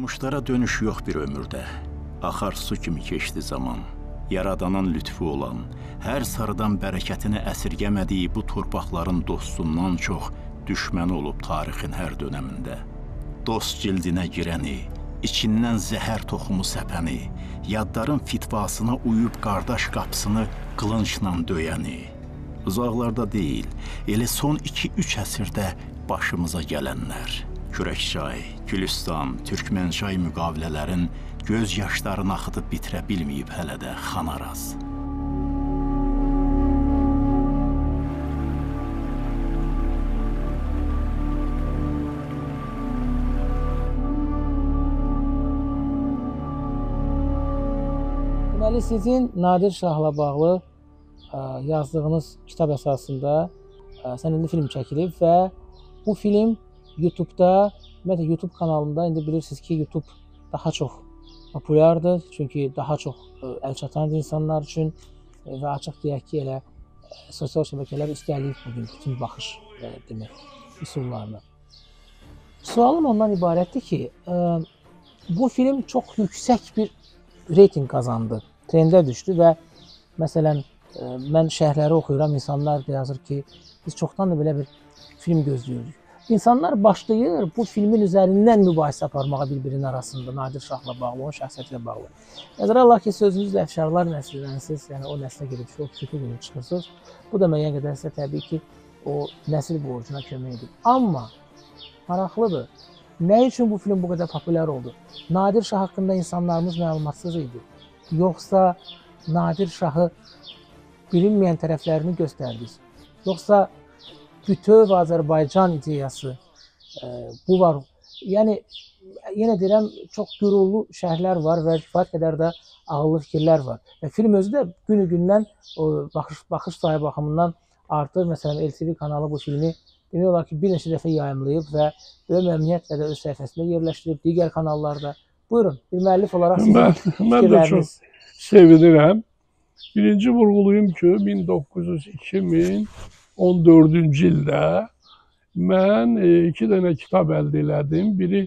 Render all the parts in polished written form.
Olmuşlara dönüş yox bir ömürdə. Axar su kimi keçdi zaman. Yaradanın lütfu olan, hər sarıdan bərəkətini əsirgəmədiyi bu torpaqların dostundan çox düşməni olub tarixin hər dönəmində. Dost cildinə girəni, içindən zəhər toxumu səpəni, yadların fitvasına uyub qardaş qapısını qılınçla döyəni. Uzaqlarda deyil, elə son 2-3 əsrdə başımıza gələnlər. Kürəkçay, Gülüstan, Türkmençay müqavilələrin göz yaşlarını axıdıb bitirə bilməyib hələ də Xanaraz. Deməli, sizin Nadir Şahla bağlı yazdığınız kitab əsasında sənədli film çəkilib və bu film YouTube'da, ümumiyyətlə YouTube kanalında indi bilirsiniz ki, YouTube daha çox populyardır. Çünki daha çox əlçatandır insanlar üçün və açıq deyək ki, elə sosial şəbəkələr üstələyib bugün bütün baxış demək üsullarına. Sualım ondan ibarətdir ki, bu film çox yüksək bir reyting qazandı, trendə düşdü və məsələn, mən şərhləri oxuyuram, insanlar da yazır ki, biz çoxdan da belə bir film gözləyirik. İnsanlar başlayır bu filmin üzərindən mübahisə aparmağa bir-birinin arasında, Nadir Şahla bağlı, onun şəxsiyyəti ilə bağlı. Nəzərə alaq ki, sözünüzlə Əfşarlar nəslilənsiniz, yəni o nəslə gedib çox kötü günü çıxırsınız. Bu da müəyyən qədər sizə təbii ki, o nəsil borcuna kömək edib. Amma maraqlıdır, nə üçün bu film bu qədər populyar oldu? Nadir Şah haqqında insanlarımız məlumatsız idi. Yoxsa Nadir Şahı bilinməyən tərəflərini göstərdiniz? Yoxsa bütöv Azərbaycan ideyası bu var. Yəni, yenə deyirəm, çox gürullu şərhlər var və kifayət qədər də ağıllı fikirlər var. Və film özü də günü-gündən baxış sayı baxımından artır. Məsələn, LTV kanalı bu filmi demək olar ki, bir neçə dəfə yayımlayıb və böyük məmnuniyyətlə də öz səhifəsində yerləşdirib, digər kanallarda. Buyurun, bir müəllif olaraq sizin fikirləriniz. Mən də çox sevinirəm. Birinci vurğulayım ki, 2014-cü ildə mən 2 dənə kitab əldə elədim. Biri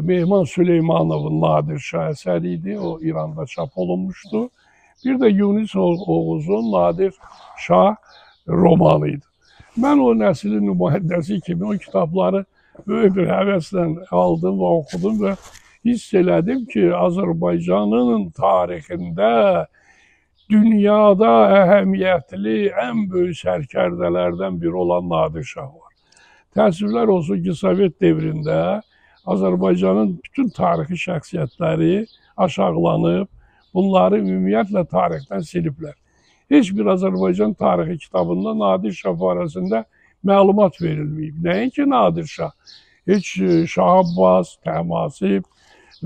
Mehman Süleymanovun Nadir Şah əsəri idi, o İranda çap olunmuşdu. Bir də Yunus Oğuzun Nadir Şah romanı idi. Mən o nəslin nümayəndəsi kimi o kitabları böyük bir həvəslə aldım və oxudum və hiss elədim ki, Azərbaycanın tarixində dünyada əhəmiyyətli, ən böyük sərkərdələrdən biri olan Nadir Şah var. Təəssüflər olsun ki, Sovet devrində Azərbaycanın bütün tarixi şəxsiyyətləri aşağılanıb, bunları ümumiyyətlə tarixdən siliblər. Heç bir Azərbaycan tarixi kitabında Nadir Şah barəsində məlumat verilməyib. Nəinki Nadir Şah, heç Şah Abbas, Təhmasib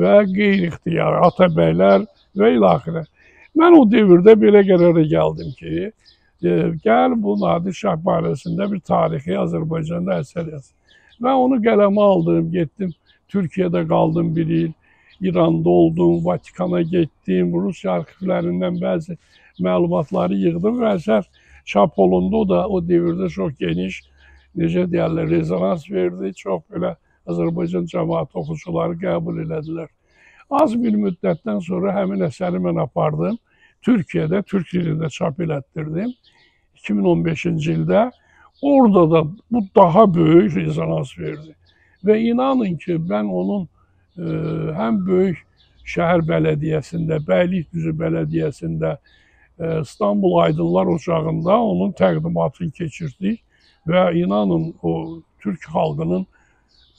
və qeyri-ixtiyar, Atabəylər və ilaxirə. Mən o devirdə belə qərara gəldim ki, gəl bu Nadir Şah barəsində bir tarixi Azərbaycanda əsər yazım. Və onu qələmə aldım, getdim, Türkiyədə qaldım 1 il, İranda oldum, Vatikana getdim, Rusiya arxivlərindən bəzi məlumatları yığdım və əsər çap olundu. O da o devirdə çox geniş, necə deyərlər, rezonans verdi, çox belə Azərbaycan cəmaət oxucuları qəbul elədilər. Az bir müddətdən sonra həmin əsəri mən apardım. Türkiyədə, Türk dilində çap elətdirdim. 2015-ci ildə. Orada da bu daha böyük rezonans verdi. Və inanın ki, mən onun həm böyük şəhər bələdiyyəsində, Bəylikdüzü bələdiyyəsində, İstanbul Aydınlar Ocağında onun təqdimatını keçirdik. Və inanın o Türk xalqının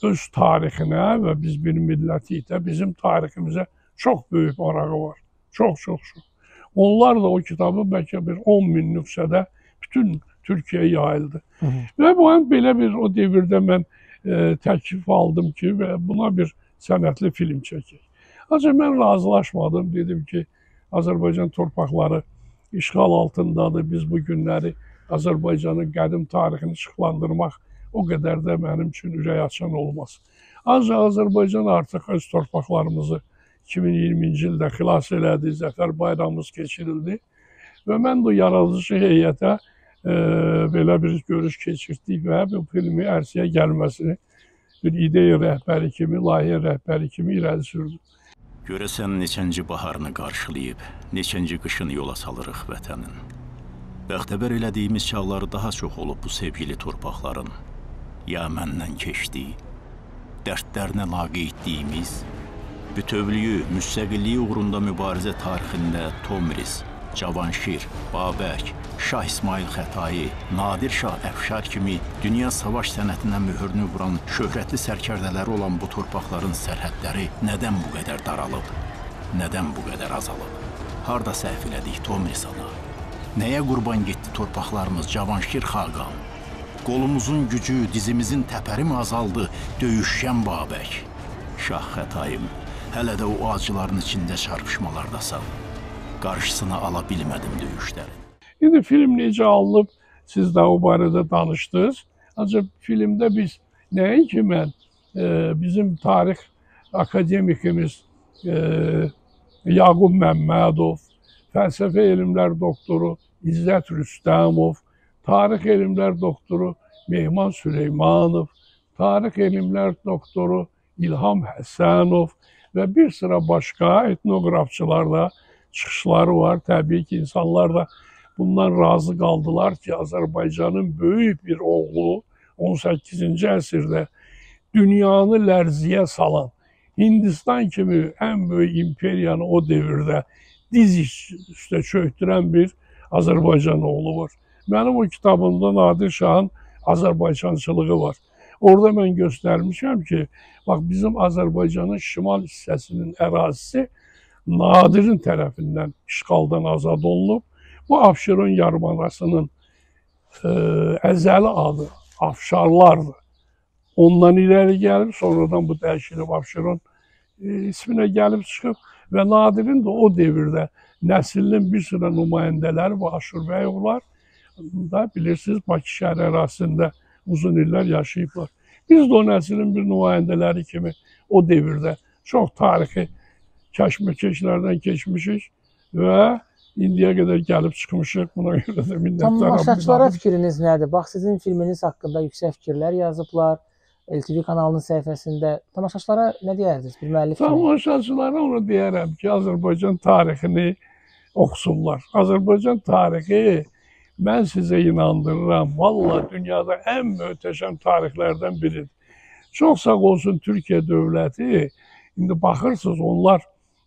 öz tarixinə və biz bir millətik də bizim tariximizə çox böyük marağı var. Çox. Onlar da o kitabı bəlkə bir 10.000 nüsxədə bütün Türkiyəyə yayıldı. Və bu belə bir o devirdə mən təklif aldım ki, və buna bir sənətli film çəkək. Ancaq mən razılaşmadım. Dedim ki, Azərbaycan torpaqları işğal altındadır. Biz bu günləri Azərbaycanın qədim tarixini işıqlandırmaq o qədər də mənim üçün ürək açan olmaz. Ancaq Azərbaycan artıq öz torpaqlarımızı 2020-ci ildə xilas elədi, Zəfər bayramımız keçirildi və mən bu yaradıcı heyətə belə bir görüş keçirdik və bu filmi ərsəyə gəlməsini bir ideya rəhbəri kimi, layihə rəhbəri kimi irəli sürdüm. Görəsən neçənci baharını qarşılayıb, neçənci qışını yola salırıq vətənin. Bəxtəbər elədiyimiz çağları daha çox olub bu sevgili torpaqların. Ya məndən keçdi, dərdlərinə laqeydliyimiz, bütövlüyü, müstəqilliyi uğrunda mübarizə tarixində Tomris, Cavanşir, Babək, Şah İsmail Xətai, Nadir Şah Əfşar kimi dünya savaş sənətinə mühürünü vuran şöhrətli sərkərdələri olan bu torpaqların sərhədləri nədən bu qədər daralıb, nədən bu qədər azalıb? Harda səhv elədik Tomris ana? Nəyə qurban getdi torpaqlarımız Cavanşir Xaqan? Qolumuzun gücü, dizimizin təpəri mi azaldı döyüşkən Babək? Şah Xətayım, hələ də o acıların içində çarpışmalardasan. Qarşısına ala bilmədim döyüşlərin. İndi film necə alınıb, siz də o barədə danışdınız. Ancaq filmdə biz nəinki mən, bizim tarix akademikimiz Yaqub Məmmədov, fəlsəfə elmlər doktoru İzzət Rüstəmov, tarix elmlər doktoru Mehman Süleymanov, tarix elmlər doktoru İlham Həsənov və bir sıra başqa etnoqrafçılarla çıxışları var. Təbii ki, insanlar da bundan razı qaldılar ki, Azərbaycanın böyük bir oğlu 18-ci əsrdə dünyanı lərziyə salan, Hindistan kimi ən böyük imperiyanı o devirdə diz üstə çöktürən bir Azərbaycan oğlu var. Mənim o kitabımda Nadir Şahın Azərbaycançılığı var. Orada mən göstərmişəm ki, bax bizim Azərbaycanın şimal hissəsinin ərazisi Nadirin tərəfindən işğaldan azad olunub. Bu Abşeron yarımadasının əzəli adı Afşarlardır. Ondan irəli gəlib, sonradan bu dəyişilib Abşeron isminə gəlib çıxıb və Nadirin də o devirdə nəslinin bir sıra nümayəndələri və Aşurbəyovlar da bilirsiniz Bakı şəhər ərazisində uzun illər yaşayıblar. Biz də o nəslin bir nümayəndələri kimi o devirdə çox tarixi kəşməkeşlərdən keçmişik və indiyə qədər gəlib çıxmışıq. Buna görə də minnətdaram. Tamaşaçılara fikriniz nədir? Bax, sizin filminiz haqqında yüksək fikirlər yazıblar. LTV kanalının səhifəsində. Tamaşaçılara nə deyərdiniz? Bir müəllif kimi. Tamaşaçılara onu deyərəm ki, Azərbaycan tarixini oxusunlar. Azərbaycan tarixi, mən sizə inandırıram, valla dünyada ən möhtəşəm tarixlərdən biridir. Çox sağ olsun Türkiyə dövləti. İndi baxırsınız, onlar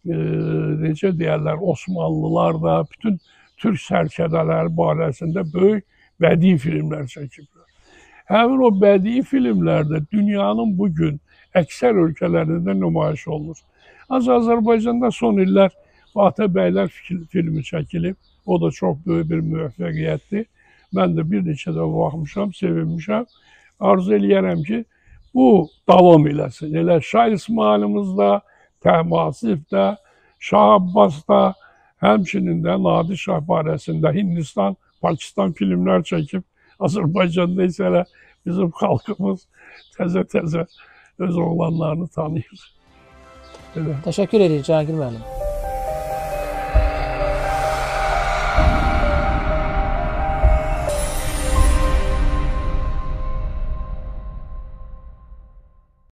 necə deyərlər, Osmanlılar da bütün türk sərkədələri barəsində böyük bədii filmlər çəkiblər. Həmin o bədii filmlərdə dünyanın bugün əksər ölkələrində nümayiş olunur. Azərbaycanda son illər Atabəylər filmi çəkilib. O da çox böyük bir müvəffəqiyyətdir. Mən də bir neçə də baxmışam, sevinmişəm. Arzu eləyərəm ki, bu davam eləsin. Elə Şah İsmailimiz də, Təhmasib də, Şah Abbas da, həmçinin də Nadir Şah barəsində Hindistan, Pakistan filmlər çəkib. Azərbaycanda isə elə bizim xalqımız təzə-təzə öz oğlanlarını tanıyır. Təşəkkür edirik Cahangir müəllim.